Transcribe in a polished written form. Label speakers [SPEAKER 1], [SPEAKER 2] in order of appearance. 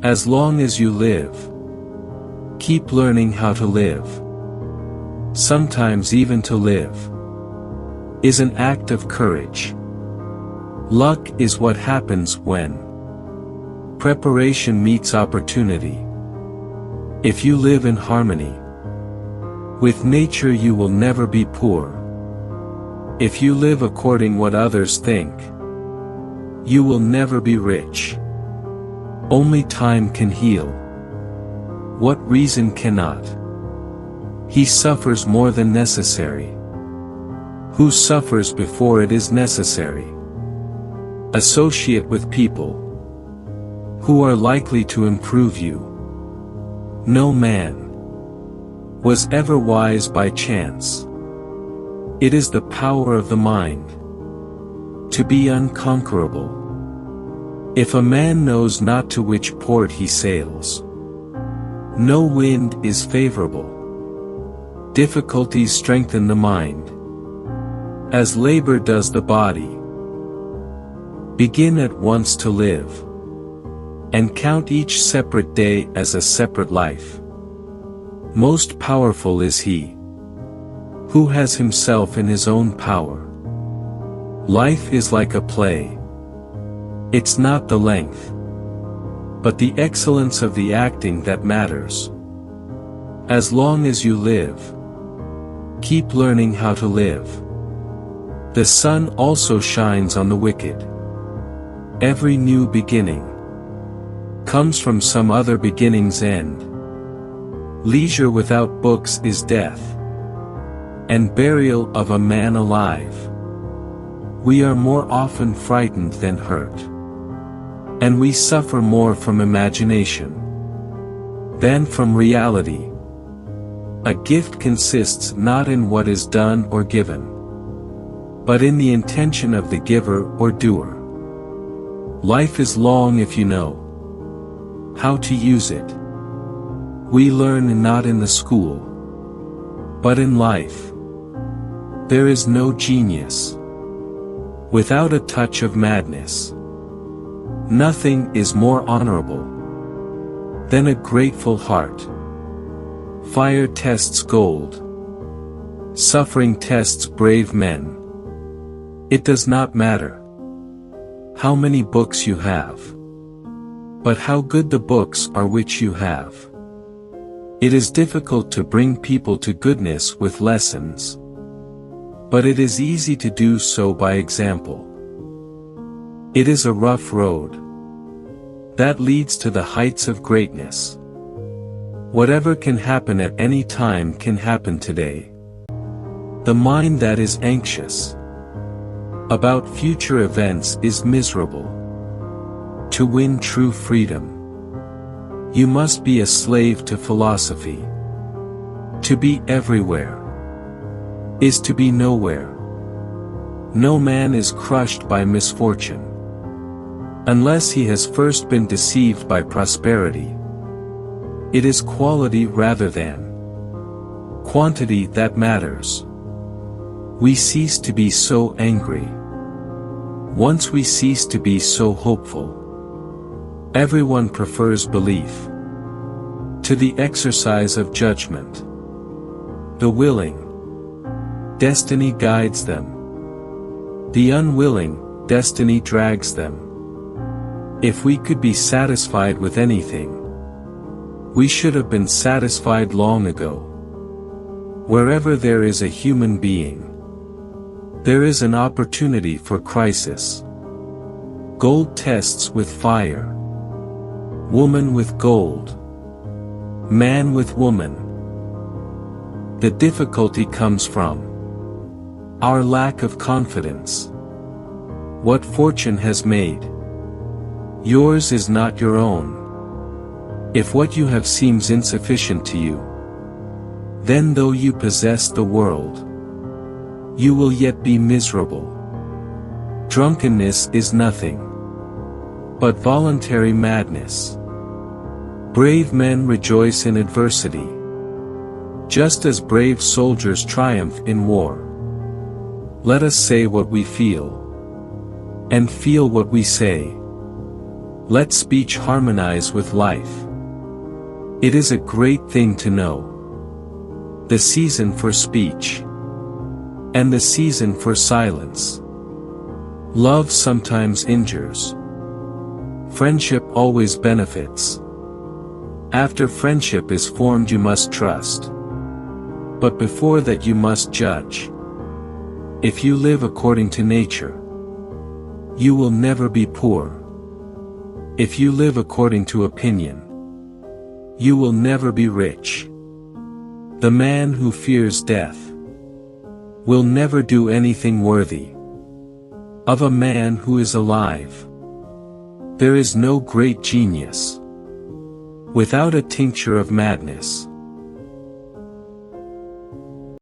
[SPEAKER 1] As long as you live, keep learning how to live. Sometimes even to live is an act of courage. Luck is what happens when preparation meets opportunity. If you live in harmony with nature, you will never be poor. If you live according what others think, you will never be rich. Only time can heal what reason cannot. He suffers more than necessary who suffers before it is necessary. Associate with people who are likely to improve you. No man was ever wise by chance. It is the power of the mind to be unconquerable. If a man knows not to which port he sails, no wind is favorable. Difficulties strengthen the mind, as labor does the body. Begin at once to live, and count each separate day as a separate life. Most powerful is he who has himself in his own power. Life is like a play. It's not the length, but the excellence of the acting that matters. As long as you live, keep learning how to live. The sun also shines on the wicked. Every new beginning comes from some other beginning's end. Leisure without books is death, and burial of a man alive. We are more often frightened than hurt, and we suffer more from imagination than from reality. A gift consists not in what is done or given, but in the intention of the giver or doer. Life is long if you know how to use it. We learn not in the school, but in life. There is no genius without a touch of madness. Nothing is more honorable than a grateful heart. Fire tests gold. Suffering tests brave men. It does not matter how many books you have, but how good the books are which you have. It is difficult to bring people to goodness with lessons, but it is easy to do so by example. It is a rough road that leads to the heights of greatness. Whatever can happen at any time can happen today. The mind that is anxious about future events is miserable. To win true freedom, you must be a slave to philosophy. To be everywhere is to be nowhere. No man is crushed by misfortune unless he has first been deceived by prosperity. It is quality rather than quantity that matters. We cease to be so angry once we cease to be so hopeful. Everyone prefers belief to the exercise of judgment. The willing, destiny guides them. The unwilling, destiny drags them. If we could be satisfied with anything, we should have been satisfied long ago. Wherever there is a human being, there is an opportunity for crisis. Gold tests with fire. Woman with gold. Man with woman. The difficulty comes from our lack of confidence. What fortune has made yours is not your own. If what you have seems insufficient to you, then though you possess the world, you will yet be miserable. Drunkenness is nothing but voluntary madness. Brave men rejoice in adversity, just as brave soldiers triumph in war. Let us say what we feel, and feel what we say. Let speech harmonize with life. It is a great thing to know the season for speech and the season for silence. Love sometimes injures. Friendship always benefits. After friendship is formed you must trust. But before that you must judge. If you live according to nature, you will never be poor. If you live according to opinion, you will never be rich. The man who fears death will never do anything worthy of a man who is alive. There is no great genius without a tincture of madness.